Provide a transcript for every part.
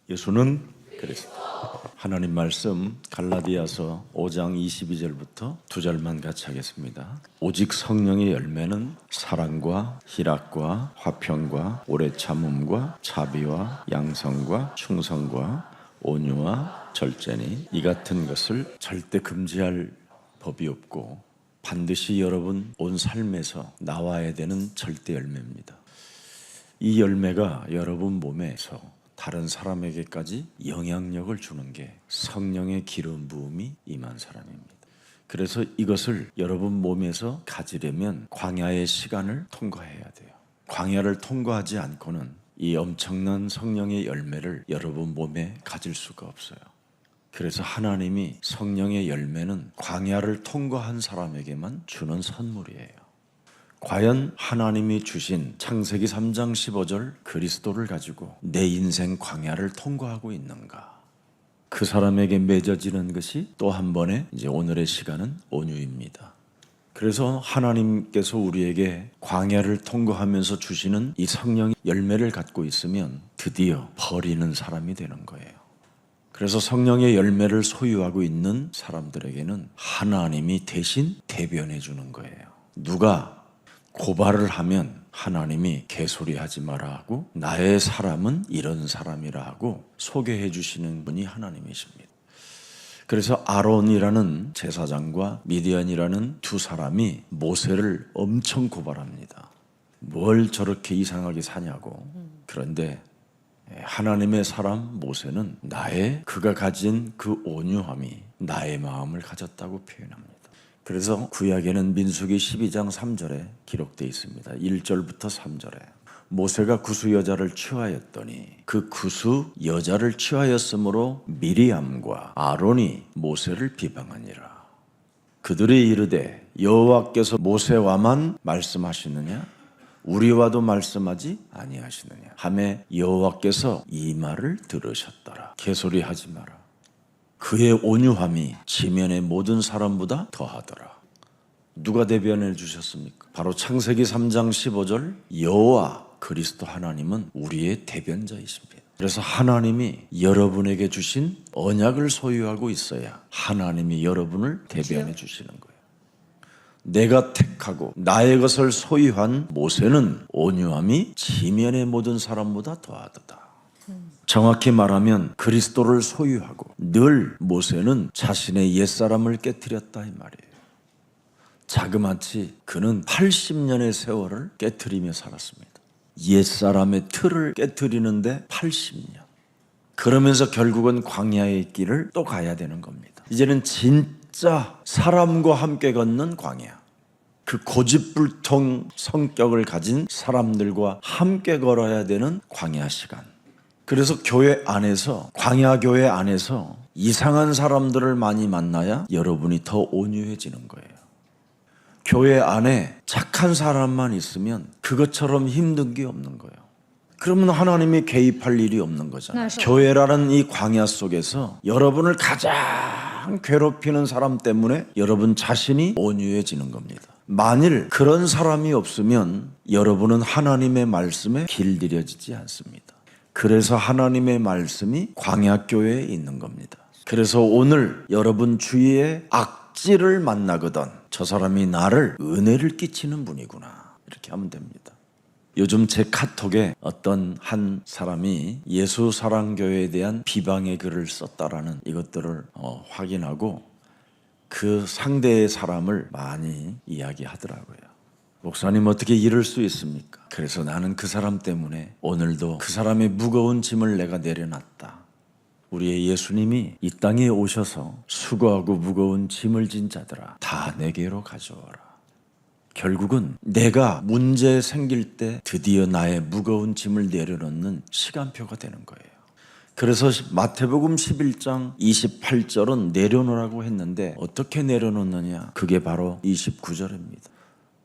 예수는 그리스도. 하나님 말씀 갈라디아서 5장 22절부터 2절만 같이 하겠습니다. 오직 성령의 열매는 사랑과 희락과 화평과 오래 참음과 자비와 양성과 충성과 온유와 절제니 이 같은 것을 절대 금지할 법이 없고 반드시 여러분 온 삶에서 나와야 되는 절대 열매입니다. 이 열매가 여러분 몸에서 다른 사람에게까지 영향력을 주는 게 성령의 기름 부음이 임한 사람입니다. 그래서 이것을 여러분 몸에서 가지려면 광야의 시간을 통과해야 돼요. 광야를 통과하지 않고는 이 엄청난 성령의 열매를 여러분 몸에 가질 수가 없어요. 그래서 하나님이 성령의 열매는 광야를 통과한 사람에게만 주는 선물이에요. 과연 하나님이 주신 창세기 3장 15절 그리스도를 가지고 내 인생 광야를 통과하고 있는가? 그 사람에게 맺어지는 것이 또 한 번의 이제 오늘의 시간은 온유입니다. 그래서 하나님께서 우리에게 광야를 통과하면서 주시는 이 성령의 열매를 갖고 있으면 드디어 버리는 사람이 되는 거예요. 그래서 성령의 열매를 소유하고 있는 사람들에게는 하나님이 대신 대변해 주는 거예요. 누가 고발을 하면 하나님이 개소리하지 마라 하고 나의 사람은 이런 사람이라 하고 소개해 주시는 분이 하나님이십니다. 그래서 아론이라는 제사장과 미디안이라는 두 사람이 모세를 엄청 고발합니다. 뭘 저렇게 이상하게 사냐고. 그런데 하나님의 사람 모세는 그가 가진 그 온유함이 나의 마음을 가졌다고 표현합니다. 그래서 구약에는 민수기 12장 3절에 기록되어 있습니다. 1절부터 3절에 모세가 구수 여자를 취하였더니 그 구수 여자를 취하였으므로 미리암과 아론이 모세를 비방하니라. 그들이 이르되 여호와께서 모세와만 말씀하시느냐 우리와도 말씀하지 아니하시느냐 하매 여호와께서 이 말을 들으셨더라. 개소리하지 마라. 그의 온유함이 지면의 모든 사람보다 더하더라. 누가 대변해 주셨습니까? 바로 창세기 3장 15절 여호와 그리스도 하나님은 우리의 대변자이십니다. 그래서 하나님이 여러분에게 주신 언약을 소유하고 있어야 하나님이 여러분을 대변해 주시는 거예요. 내가 택하고 나의 것을 소유한 모세는 온유함이 지면의 모든 사람보다 더하도다. 정확히 말하면 그리스도를 소유하고 늘 모세는 자신의 옛사람을 깨트렸다 이 말이에요. 자그마치 그는 80년의 세월을 깨트리며 살았습니다. 옛사람의 틀을 깨트리는데 80년. 그러면서 결국은 광야의 길을 또 가야 되는 겁니다. 이제는 진짜 사람과 함께 걷는 광야. 그 고집불통 성격을 가진 사람들과 함께 걸어야 되는 광야 시간. 그래서 교회 안에서 광야교회 안에서 이상한 사람들을 많이 만나야 여러분이 더 온유해지는 거예요. 교회 안에 착한 사람만 있으면 그것처럼 힘든 게 없는 거예요. 그러면 하나님이 개입할 일이 없는 거잖아요. 교회라는 이 광야 속에서 여러분을 가장 괴롭히는 사람 때문에 여러분 자신이 온유해지는 겁니다. 만일 그런 사람이 없으면 여러분은 하나님의 말씀에 길들여지지 않습니다. 그래서 하나님의 말씀이 광야교회에 있는 겁니다. 그래서 오늘 여러분 주위에 악질을 만나거든 저 사람이 나를 은혜를 끼치는 분이구나 이렇게 하면 됩니다. 요즘 제 카톡에 어떤 한 사람이 예수사랑교회에 대한 비방의 글을 썼다라는 이것들을 확인하고 그 상대의 사람을 많이 이야기하더라고요. 목사님 어떻게 이럴 수 있습니까? 그래서 나는 그 사람 때문에 오늘도 그 사람의 무거운 짐을 내가 내려놨다. 우리의 예수님이 이 땅에 오셔서 수고하고 무거운 짐을 진 자들아 다 내게로 가져와라. 결국은 내가 문제 생길 때 드디어 나의 무거운 짐을 내려놓는 시간표가 되는 거예요. 그래서 마태복음 11장 28절은 내려놓으라고 했는데 어떻게 내려놓느냐? 그게 바로 29절입니다.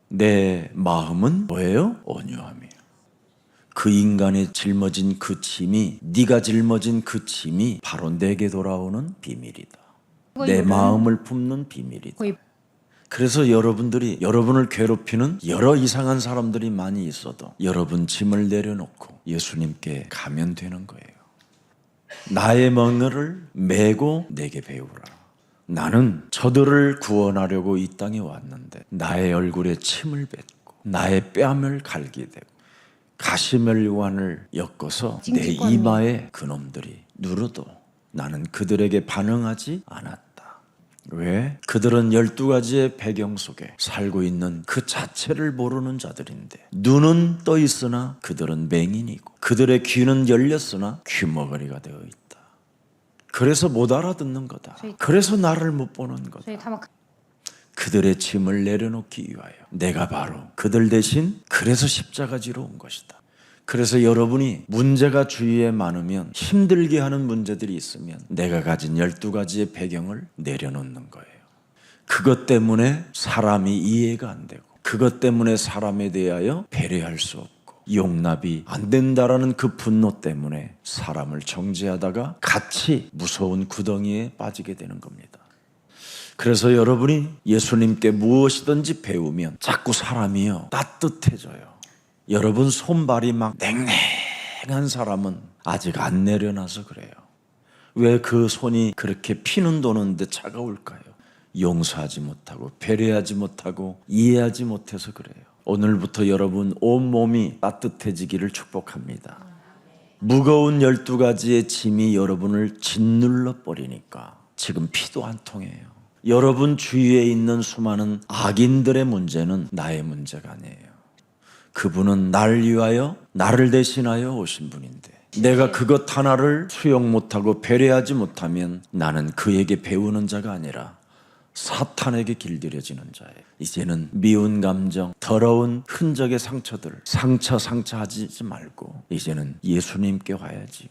내 마음은 뭐예요? 온유함이에요. 그 인간의 짊어진 그 짐이 네가 짊어진 그 짐이 바로 내게 돌아오는 비밀이다. 내 마음을 품는 비밀이다. 그래서 여러분을 괴롭히는 여러 이상한 사람들이 많이 있어도 여러분 짐을 내려놓고 예수님께 가면 되는 거예요. 나의 멍에를 메고 내게 배우라. 나는 저들을 구원하려고 이 땅에 왔는데 나의 얼굴에 침을 뱉고 나의 뺨을 갈게 되고 가시멜관을 엮어서 내 이마에 그놈들이 누르도 나는 그들에게 반응하지 않았다. 왜? 그들은 12가지의 배경 속에 살고 있는 그 자체를 모르는 자들인데 눈은 떠 있으나 그들은 맹인이고 그들의 귀는 열렸으나 귀머거리가 되어 있다. 그래서 못 알아듣는 거다. 그래서 나를 못 보는 거다. 그들의 짐을 내려놓기 위하여 내가 바로 그들 대신 그래서 십자가 지러 온 것이다. 그래서 여러분이 문제가 주위에 많으면 힘들게 하는 문제들이 있으면 내가 가진 12가지의 배경을 내려놓는 거예요. 그것 때문에 사람이 이해가 안 되고 그것 때문에 사람에 대하여 배려할 수 없고 용납이 안 된다라는 그 분노 때문에 사람을 정죄하다가 같이 무서운 구덩이에 빠지게 되는 겁니다. 그래서 여러분이 예수님께 무엇이든지 배우면 자꾸 사람이요 따뜻해져요. 여러분 손발이 막 냉랭한 사람은 아직 안 내려놔서 그래요. 왜 그 손이 그렇게 피는 도는데 차가울까요? 용서하지 못하고 배려하지 못하고 이해하지 못해서 그래요. 오늘부터 여러분 온몸이 따뜻해지기를 축복합니다. 무거운 12가지의 짐이 여러분을 짓눌러 버리니까 지금 피도 안 통해요. 여러분 주위에 있는 수많은 악인들의 문제는 나의 문제가 아니에요. 그분은 날 위하여 나를 대신하여 오신 분인데 내가 그것 하나를 수용 못하고 배려하지 못하면 나는 그에게 배우는 자가 아니라 사탄에게 길들여지는 자예요. 이제는 미운 감정, 더러운 흔적의 상처들 상처하지 말고 이제는 예수님께 와야지요.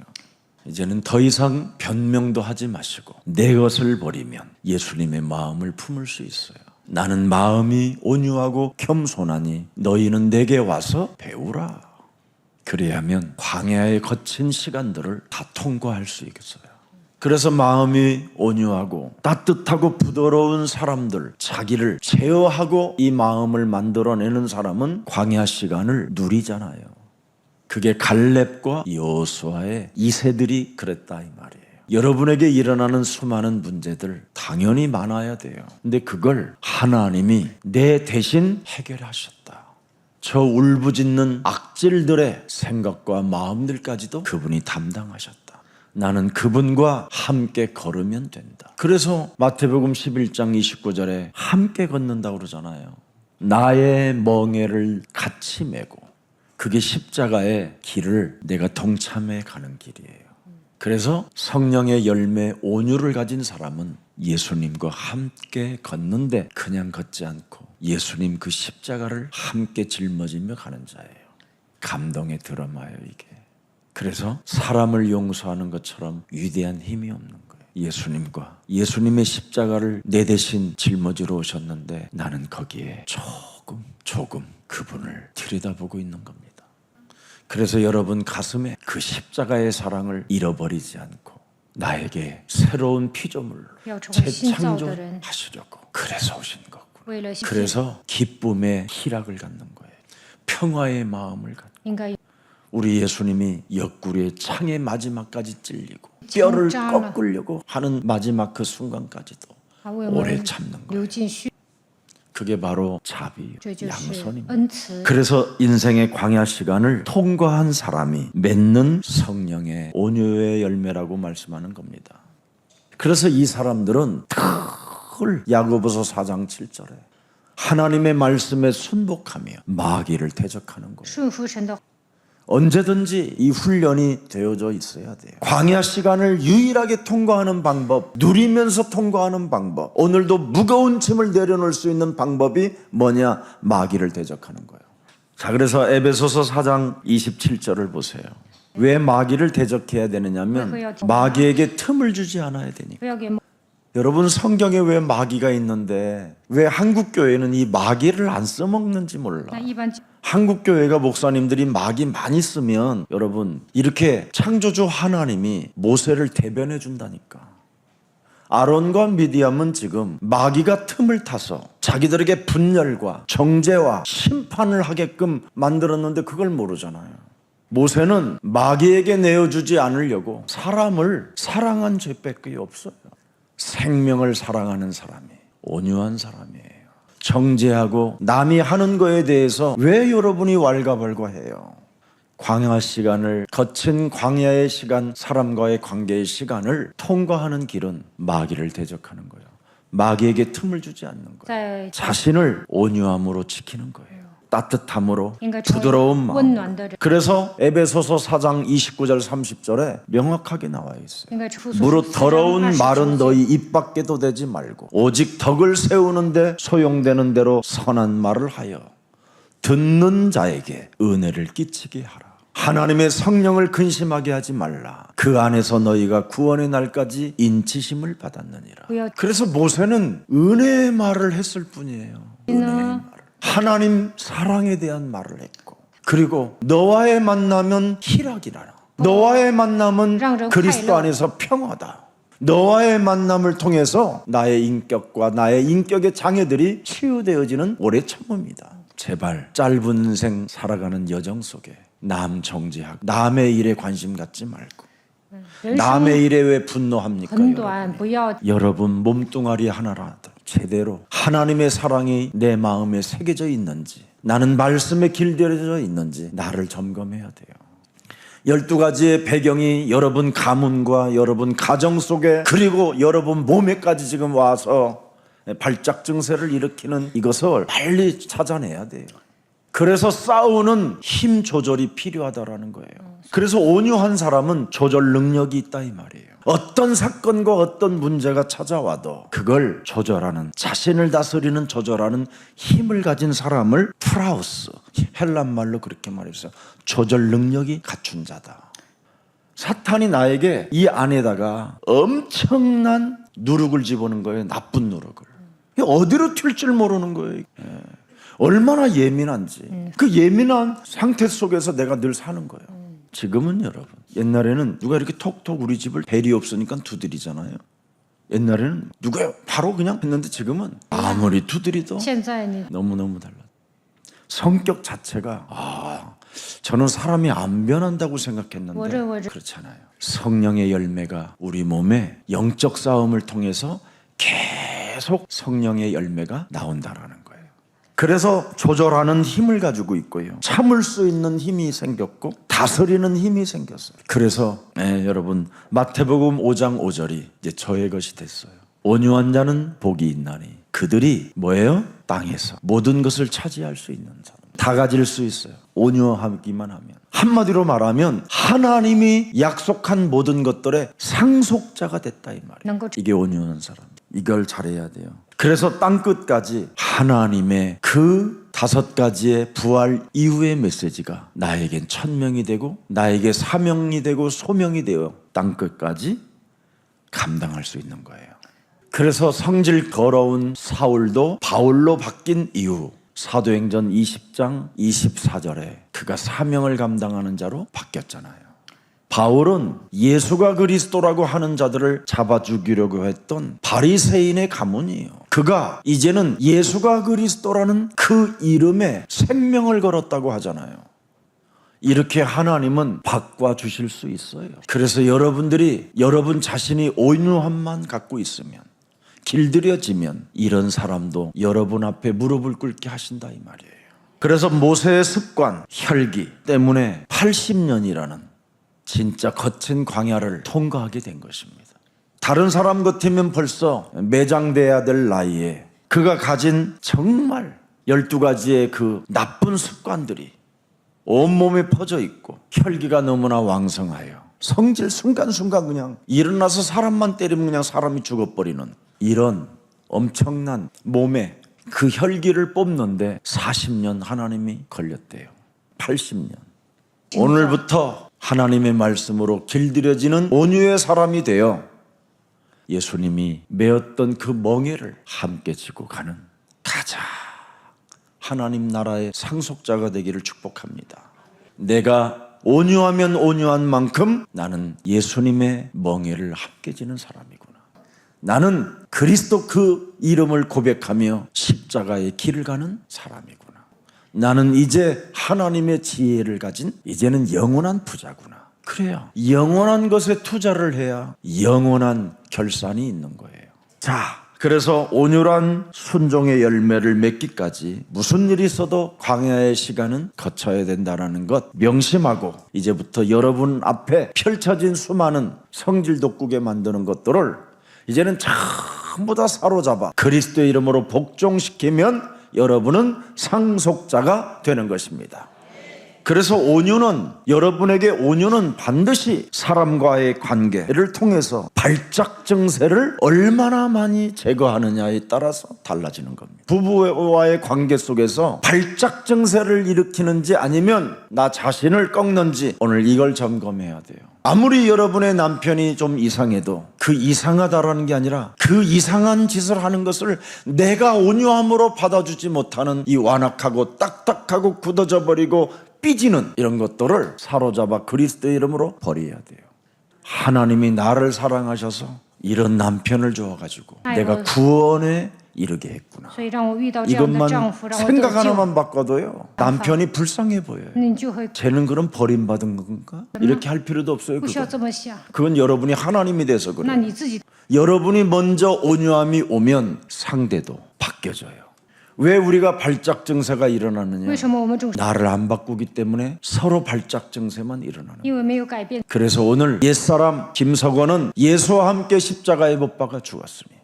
이제는 더 이상 변명도 하지 마시고 내 것을 버리면 예수님의 마음을 품을 수 있어요. 나는 마음이 온유하고 겸손하니 너희는 내게 와서 배우라. 그래야면 광야의 거친 시간들을 다 통과할 수 있겠어요. 그래서 마음이 온유하고 따뜻하고 부드러운 사람들, 자기를 제어하고 이 마음을 만들어내는 사람은 광야 시간을 누리잖아요. 그게 갈렙과 여호수아의 2세들이 그랬다 이 말이에요. 여러분에게 일어나는 수많은 문제들 당연히 많아야 돼요. 근데 그걸 하나님이 내 대신 해결하셨다. 저 울부짖는 악질들의 생각과 마음들까지도 그분이 담당하셨다. 나는 그분과 함께 걸으면 된다. 그래서 마태복음 11장 29절에 함께 걷는다고 그러잖아요. 나의 멍에를 같이 메고 그게 십자가의 길을 내가 동참해 가는 길이에요. 그래서 성령의 열매 온유를 가진 사람은 예수님과 함께 걷는데 그냥 걷지 않고 예수님 그 십자가를 함께 짊어지며 가는 자예요. 감동의 드라마예요 이게. 그래서 사람을 용서하는 것처럼 위대한 힘이 없는 거예요. 예수님과 예수님의 십자가를 내 대신 짊어지러 오셨는데 나는 거기에 조금 그분을 들여다보고 있는 겁니다. 그래서 여러분 가슴에 그 십자가의 사랑을 잃어버리지 않고 나에게 새로운 피조물로 재창조하시려고 그래서 오신 거고, 그래서 기쁨의 희락을 갖는 거예요. 평화의 마음을 갖고. 우리 예수님이 옆구리의 창의 마지막까지 찔리고 뼈를 꺾으려고 하는 마지막 그 순간까지도 오래 참는 거예요. 그게 바로 자비, 양선입니다. 그래서 인생의 광야 시간을 통과한 사람이 맺는 성령의 온유의 열매라고 말씀하는 겁니다. 그래서 이 사람들은 늘 야고보서 4장 7절에 하나님의 말씀에 순복하며 마귀를 대적하는 거예요. 언제든지 이 훈련이 되어져 있어야 돼요. 광야 시간을 유일하게 통과하는 방법, 누리면서 통과하는 방법, 오늘도 무거운 짐을 내려놓을 수 있는 방법이 뭐냐? 마귀를 대적하는 거예요. 자, 그래서 에베소서 4장 27절을 보세요. 왜 마귀를 대적해야 되느냐면 마귀에게 틈을 주지 않아야 되니까. 여러분 성경에 왜 마귀가 있는데 왜 한국교회는 이 마귀를 안 써먹는지 몰라. 한국교회가 목사님들이 마귀 많이 쓰면 여러분 이렇게 창조주 하나님이 모세를 대변해 준다니까. 아론과 미디암은 지금 마귀가 틈을 타서 자기들에게 분열과 정죄와 심판을 하게끔 만들었는데 그걸 모르잖아요. 모세는 마귀에게 내어주지 않으려고 사람을 사랑한 죄밖에 없어요. 생명을 사랑하는 사람이 온유한 사람이에요. 정죄하고 남이 하는 거에 대해서 왜 여러분이 왈가왈가해요? 광야 시간을, 거친 광야의 시간, 사람과의 관계의 시간을 통과하는 길은 마귀를 대적하는 거예요. 마귀에게 틈을 주지 않는 거예요. 자신을 온유함으로 지키는 거예요. 따뜻함으로, 부드러운 마음. 그래서 에베소서 4장 29절 30절에 명확하게 나와 있어요. 무릇 더러운 말은 너희 입 밖에도 대지 말고 오직 덕을 세우는데 소용되는 대로 선한 말을 하여 듣는 자에게 은혜를 끼치게 하라. 하나님의 성령을 근심하게 하지 말라. 그 안에서 너희가 구원의 날까지 인치심을 받았느니라. 그래서 모세는 은혜의 말을 했을 뿐이에요. 은혜의 말을. 하나님 사랑에 대한 말을 했고, 그리고 너와의 만남은 희락이라. 너와의 만남은 그리스도 안에서 평화다. 너와의 만남을 통해서 나의 인격과 나의 인격의 장애들이 치유되어지는 오래 참음이다. 제발 짧은 인생 살아가는 여정 속에 남 정죄하고 남의 일에 관심 갖지 말고 남의 일에 왜 분노합니까? 여러분 몸뚱아리 하나라도 제대로 하나님의 사랑이 내 마음에 새겨져 있는지, 나는 말씀에 길들여져 있는지 나를 점검해야 돼요. 12가지의 배경이 여러분 가문과 여러분 가정 속에, 그리고 여러분 몸에까지 지금 와서 발작 증세를 일으키는 이것을 빨리 찾아내야 돼요. 그래서 싸우는 힘 조절이 필요하다라는 거예요. 그래서 온유한 사람은 조절 능력이 있다 이 말이에요. 어떤 사건과 어떤 문제가 찾아와도 그걸 조절하는, 자신을 다스리는 조절하는 힘을 가진 사람을 프라우스, 헬란 말로 그렇게 말했어요. 조절 능력이 갖춘 자다. 사탄이 나에게 이 안에다가 엄청난 누룩을 집어넣은 거예요. 나쁜 누룩을. 어디로 튈 줄 모르는 거예요. 얼마나 예민한지. 그 예민한 상태 속에서 내가 늘 사는 거예요. 지금은 여러분, 옛날에는 누가 이렇게 톡톡 우리 집을 벨이 없으니까 두드리잖아요. 옛날에는 누가 바로 그냥 했는데 지금은 아무리 두드리도 너무너무 달라. 성격 자체가 저는 사람이 안 변한다고 생각했는데 그렇잖아요. 성령의 열매가 우리 몸에 영적 싸움을 통해서 계속 성령의 열매가 나온다라는 거예요. 그래서 조절하는 힘을 가지고 있고요, 참을 수 있는 힘이 생겼고 다스리는 힘이 생겼어요. 그래서 여러분 마태복음 5장 5절이 이제 저의 것이 됐어요. 온유한 자는 복이 있나니 그들이 뭐예요? 땅에서 모든 것을 차지할 수 있는 사람, 다 가질 수 있어요. 온유하기만 하면. 한마디로 말하면 하나님이 약속한 모든 것들의 상속자가 됐다 이 말이에요. 이게 온유한 사람. 이걸 잘해야 돼요. 그래서 땅끝까지 하나님의 그 5가지의 부활 이후의 메시지가 나에겐 천명이 되고 나에게 사명이 되고 소명이 되어 땅끝까지 감당할 수 있는 거예요. 그래서 성질 더러운 사울도 바울로 바뀐 이후 사도행전 20장 24절에 그가 사명을 감당하는 자로 바뀌었잖아요. 바울은 예수가 그리스도라고 하는 자들을 잡아 죽이려고 했던 바리새인의 가문이에요. 그가 이제는 예수가 그리스도라는 그 이름에 생명을 걸었다고 하잖아요. 이렇게 하나님은 바꿔주실 수 있어요. 그래서 여러분들이 여러분 자신이 온유함만 갖고 있으면, 길들여지면 이런 사람도 여러분 앞에 무릎을 꿇게 하신다 이 말이에요. 그래서 모세의 습관, 혈기 때문에 80년이라는 진짜 거친 광야를 통과하게 된 것입니다. 다른 사람 같으면 벌써 매장돼야 될 나이에 그가 가진 정말 12가지의 그 나쁜 습관들이 온몸에 퍼져 있고 혈기가 너무나 왕성하여 성질 순간순간 그냥 일어나서 사람만 때리면 그냥 사람이 죽어버리는 이런 엄청난 몸에 그 혈기를 뽑는데 40년 하나님이 걸렸대요. 80년. 오늘부터 하나님의 말씀으로 길들여지는 온유의 사람이 되어 예수님이 메었던 그 멍에를 함께 지고 가는 가자 하나님 나라의 상속자가 되기를 축복합니다. 내가 온유하면 온유한 만큼 나는 예수님의 멍에를 함께 지는 사람이구나. 나는 그리스도 그 이름을 고백하며 십자가의 길을 가는 사람이구나. 나는 이제 하나님의 지혜를 가진 이제는 영원한 부자구나. 그래요. 영원한 것에 투자를 해야 영원한 결산이 있는 거예요. 자, 그래서 온유한 순종의 열매를 맺기까지 무슨 일이 있어도 광야의 시간은 거쳐야 된다는 것 명심하고, 이제부터 여러분 앞에 펼쳐진 수많은 성질 돋구게 만드는 것들을 이제는 전부 다 사로잡아 그리스도의 이름으로 복종시키면 여러분은 상속자가 되는 것입니다. 그래서 여러분에게 온유는 반드시 사람과의 관계를 통해서 발작 증세를 얼마나 많이 제거하느냐에 따라서 달라지는 겁니다. 부부와의 관계 속에서 발작 증세를 일으키는지 아니면 나 자신을 꺾는지 오늘 이걸 점검해야 돼요. 아무리 여러분의 남편이 좀 이상해도 그 이상하다라는 게 아니라 그 이상한 짓을 하는 것을 내가 온유함으로 받아주지 못하는 이 완악하고 딱딱하고 굳어져 버리고 삐지는 이런 것들을 사로잡아 그리스도의 이름으로 버려야 돼요. 하나님이 나를 사랑하셔서 이런 남편을 주어가지고 내가 구원에 이르게 했구나. 이것만 생각 하나만 바꿔도요, 남편이 불쌍해 보여요. 쟤는 그럼 버림받은 건가? 이렇게 할 필요도 없어요. 그건 여러분이 하나님이 돼서 그래요. 여러분이 먼저 온유함이 오면 상대도 바뀌어져요. 왜 우리가 발작 증세가 일어나느냐? 나를 안 바꾸기 때문에 서로 발작 증세만 일어나는 거예요. 그래서 오늘 옛사람 김석원은 예수와 함께 십자가에 못 박아 죽었으니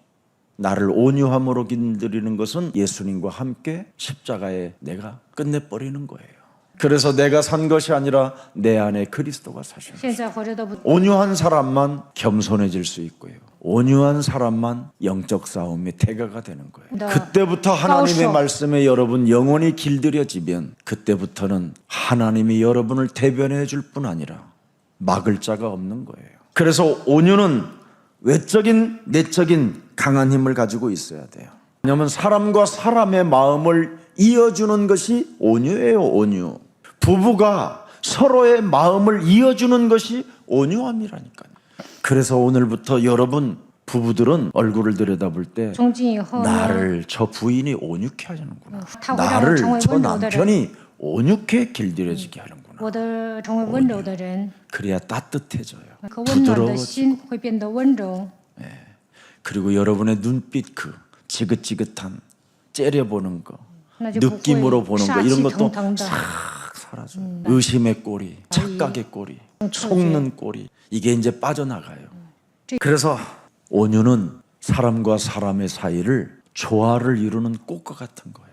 나를 온유함으로 길들이는 것은 예수님과 함께 십자가에 내가 끝내버리는 거예요. 그래서 내가 산 것이 아니라 내 안에 그리스도가 사시는 거예요. 온유한 사람만 겸손해질 수 있고요, 온유한 사람만 영적 싸움의 대가가 되는 거예요. 그때부터 하나님의 말씀에 여러분 영혼이 길들여지면 그때부터는 하나님이 여러분을 대변해 줄 뿐 아니라 막을 자가 없는 거예요. 그래서 온유는 외적인 내적인 강한 힘을 가지고 있어야 돼요. 왜냐하면 사람과 사람의 마음을 이어주는 것이 온유예요. 온유. 부부가 서로의 마음을 이어주는 것이 온유함이라니까요. 그래서 오늘부터 여러분 부부들은 얼굴을 들여다볼 때 나를 저 부인이 온유케 하는구나, 나를 저 남편이 온유케 길들여지게 하는구나. 온유. 그래야 따뜻해져요. 부드러워지고. 그리고 여러분의 눈빛 그 지긋지긋한 째려보는 거, 느낌으로 보는 거, 이런 것도 싹 사라져요. 의심의 꼬리, 착각의 꼬리, 속는 꼬리, 이게 이제 빠져나가요. 그래서 온유는 사람과 사람의 사이를 조화를 이루는 꽃과 같은 거예요.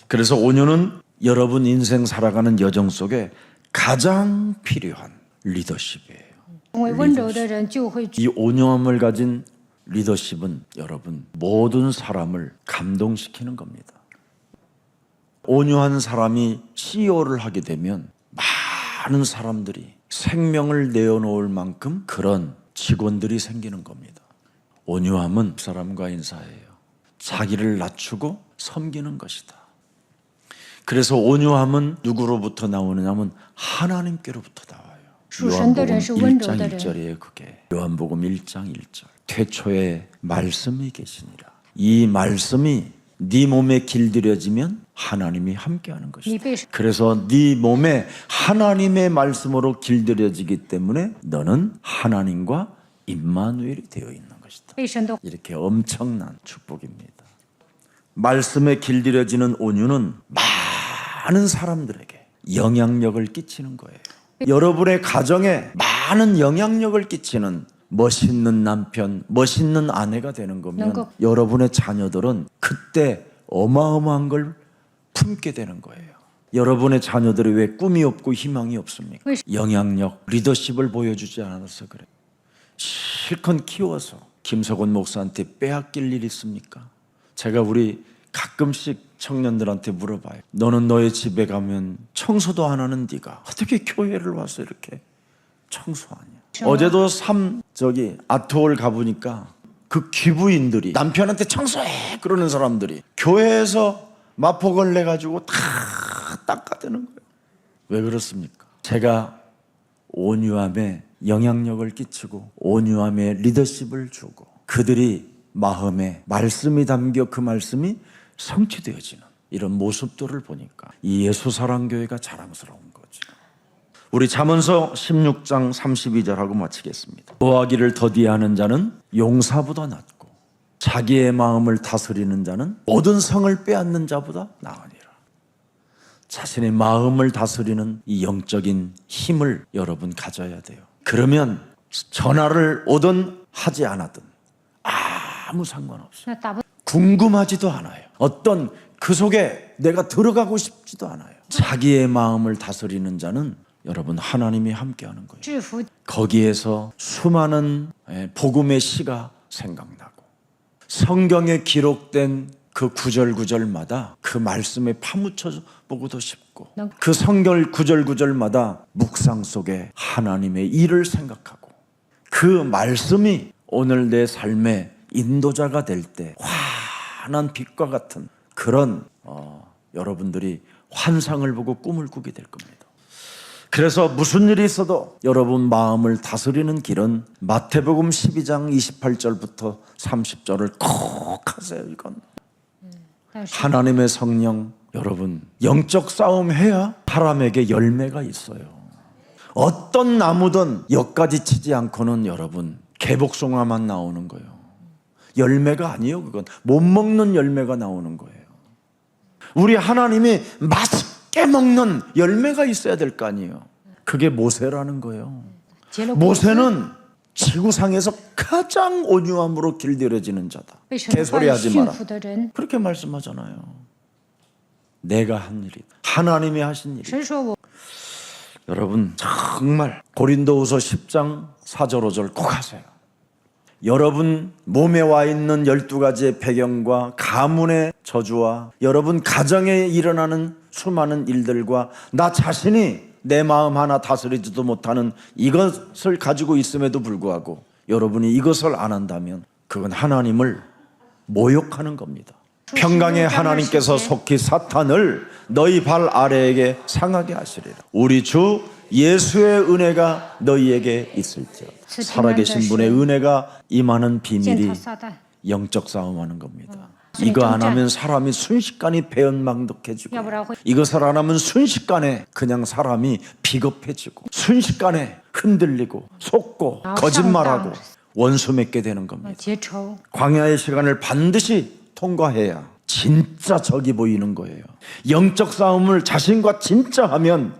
그래서 온유는 여러분 인생 살아가는 여정 속에 가장 필요한 리더십이에요. 이 온유함을 가진 리더십은 여러분 모든 사람을 감동시키는 겁니다. 온유한 사람이 CEO를 하게 되면 많은 사람들이 생명을 내어놓을 만큼 그런 직원들이 생기는 겁니다. 온유함은 사람과 인사해요. 자기를 낮추고 섬기는 것이다. 그래서 온유함은 누구로부터 나오느냐면 하나님께로부터 나와요. 요한복음 1장 1절이에요. 그게 요한복음 1장 1절. 태초에 말씀이 계시니라. 이 말씀이 네 몸에 길들여지면 하나님이 함께하는 것이다. 그래서 네 몸에 하나님의 말씀으로 길들여지기 때문에 너는 하나님과 임마누엘이 되어 있는 것이다. 이렇게 엄청난 축복입니다. 말씀에 길들여지는 온유는 많은 사람들에게 영향력을 끼치는 거예요. 여러분의 가정에 많은 영향력을 끼치는 멋있는 남편, 멋있는 아내가 되는 거면 여러분의 자녀들은 그때 어마어마한 걸 품게 되는 거예요. 여러분의 자녀들이 왜 꿈이 없고 희망이 없습니까? 영향력, 리더십을 보여주지 않아서 그래요. 실컷 키워서 김석원 목사한테 빼앗길 일 있습니까? 제가 우리 가끔씩 청년들한테 물어봐요. 너는 너의 집에 가면 청소도 안 하는 네가 어떻게 교회를 와서 이렇게 청소하냐? 어제도 아트홀 가보니까 그 귀부인들이 남편한테 청소해 그러는 사람들이 교회에서 마포걸레 가지고 다 닦아대는 거예요. 왜 그렇습니까? 제가 온유함에 영향력을 끼치고 온유함에 리더십을 주고 그들이 마음에 말씀이 담겨 그 말씀이 성취되어지는 이런 모습들을 보니까 이 예수사랑교회가 자랑스러운 거죠. 우리 잠언서 16장 32절하고 마치겠습니다. 보아기를 더디하는 자는 용사보다 낫고 자기의 마음을 다스리는 자는 모든 성을 빼앗는 자보다 나으니라. 자신의 마음을 다스리는 이 영적인 힘을 여러분 가져야 돼요. 그러면 전화를 오든 하지 않았든 아무 상관없어요. 궁금하지도 않아요. 어떤 그 속에 내가 들어가고 싶지도 않아요. 자기의 마음을 다스리는 자는 여러분 하나님이 함께하는 거예요. 거기에서 수많은 복음의 시가 생각나고 성경에 기록된 그 구절구절마다 그 말씀에 파묻혀 보고도 싶고 그 성경 구절구절마다 묵상 속에 하나님의 일을 생각하고 그 말씀이 오늘 내 삶의 인도자가 될 때 환한 빛과 같은 그런 여러분들이 환상을 보고 꿈을 꾸게 될 겁니다. 그래서 무슨 일이 있어도 여러분 마음을 다스리는 길은 마태복음 12장 28절부터 30절을 꼭 하세요. 이건 하나님의 성령, 여러분 영적 싸움 해야 사람에게 열매가 있어요. 어떤 나무든 엿가지 치지 않고는 여러분 개복숭아만 나오는 거예요. 열매가 아니에요. 그건 못 먹는 열매가 나오는 거예요. 우리 하나님이 맛있게 먹는 열매가 있어야 될 거 아니에요. 그게 모세라는 거예요. 모세는 지구상에서 가장 온유함으로 길들여지는 자다. 개소리하지 마라. 그렇게 말씀하잖아요. 내가 한 일이다. 하나님이 하신 일이다. 여러분 정말 고린도후서 10장 4절 5절 꼭 하세요. 여러분 몸에 와 있는 12가지의 배경과 가문의 저주와 여러분 가정에 일어나는 수많은 일들과 나 자신이 내 마음 하나 다스리지도 못하는 이것을 가지고 있음에도 불구하고 여러분이 이것을 안 한다면 그건 하나님을 모욕하는 겁니다. 평강의 하나님께서 속히 사탄을 너희 발 아래에게 상하게 하시리라. 우리 주 예수의 은혜가 너희에게 있을지어다. 살아계신 분의 은혜가 임하는 비밀이 영적 싸움하는 겁니다. 이거 안 하면 사람이 순식간에 배은망덕해지고 이것을 안 하면 순식간에 그냥 사람이 비겁해지고 순식간에 흔들리고 속고 거짓말하고 원수 맺게 되는 겁니다. 광야의 시간을 반드시 통과해야 진짜 적이 보이는 거예요. 영적 싸움을 자신과 진짜 하면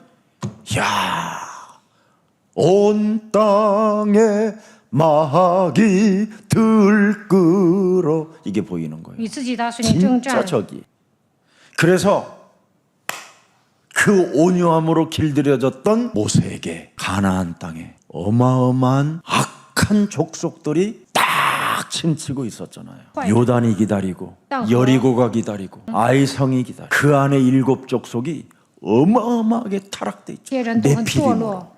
온 땅에 마귀 들끓어 이게 보이는 거예요. 진짜 적이. 그래서 그 온유함으로 길들여졌던 모세에게 가나안 땅에 어마어마한 악한 족속들이 딱 침치고 있었잖아요. 요단이 기다리고 여리고가 기다리고 아이성이 기다리고 그 안에 7 족속이 어마어마하게 타락돼 있죠. 네피림으로.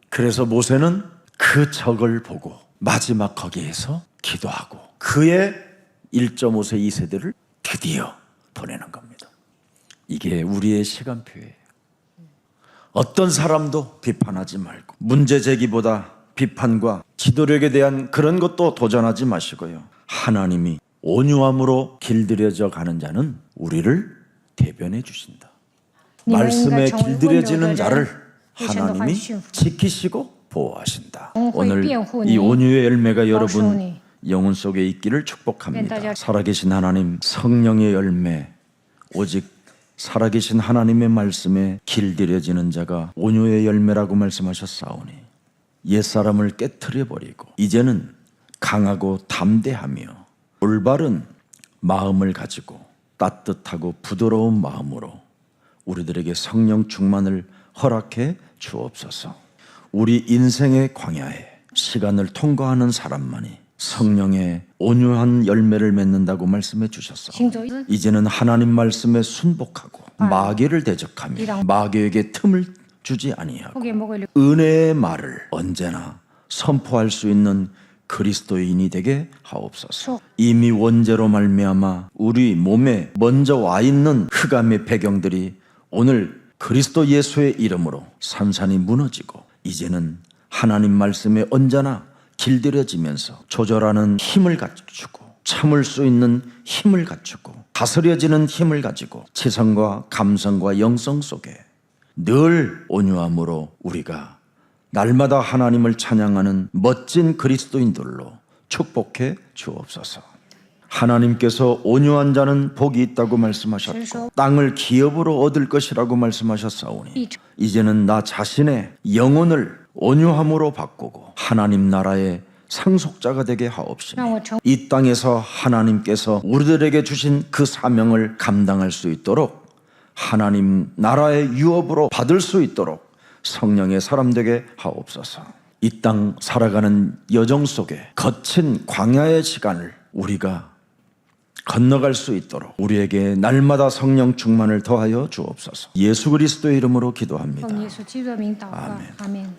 그래서 모세는 그 적을 보고 마지막 거기에서 기도하고 그의 1.5세 2세대를 드디어 보내는 겁니다. 이게 우리의 시간표예요. 어떤 사람도 비판하지 말고 문제 제기보다 비판과 지도력에 대한 그런 것도 도전하지 마시고요. 하나님이 온유함으로 길들여져 가는 자는 우리를 대변해 주신다. 말씀에 길들여지는 자를 하나님이 지키시고 보호하신다. 오늘 이 온유의 열매가 여러분 영혼 속에 있기를 축복합니다. 살아계신 하나님 성령의 열매 오직 살아계신 하나님의 말씀에 길들여지는 자가 온유의 열매라고 말씀하셨사오니 옛사람을 깨트려버리고 이제는 강하고 담대하며 올바른 마음을 가지고 따뜻하고 부드러운 마음으로 우리들에게 성령 충만을 허락해 주옵소서. 우리 인생의 광야에 시간을 통과하는 사람만이 성령의 온유한 열매를 맺는다고 말씀해 주셨어. 이제는 하나님 말씀에 순복하고 마귀를 대적하며 마귀에게 틈을 주지 아니하고 은혜의 말을 언제나 선포할 수 있는 그리스도인이 되게 하옵소서. 이미 원죄로 말미암아 우리 몸에 먼저 와 있는 흑암의 배경들이 오늘 그리스도 예수의 이름으로 산산이 무너지고 이제는 하나님 말씀에 언제나 길들여지면서 조절하는 힘을 갖추고 참을 수 있는 힘을 갖추고 다스려지는 힘을 가지고 지성과 감성과 영성 속에 늘 온유함으로 우리가 날마다 하나님을 찬양하는 멋진 그리스도인들로 축복해 주옵소서. 하나님께서 온유한 자는 복이 있다고 말씀하셨고 땅을 기업으로 얻을 것이라고 말씀하셨사오니 이제는 나 자신의 영혼을 온유함으로 바꾸고 하나님 나라의 상속자가 되게 하옵시며 이 땅에서 하나님께서 우리들에게 주신 그 사명을 감당할 수 있도록 하나님 나라의 유업으로 받을 수 있도록 성령의 사람 되게 하옵소서. 이 땅 살아가는 여정 속에 거친 광야의 시간을 우리가 건너갈 수 있도록 우리에게 날마다 성령 충만을 더하여 주옵소서. 예수 그리스도의 이름으로 기도합니다.奉耶稣基督的名祷告，阿门。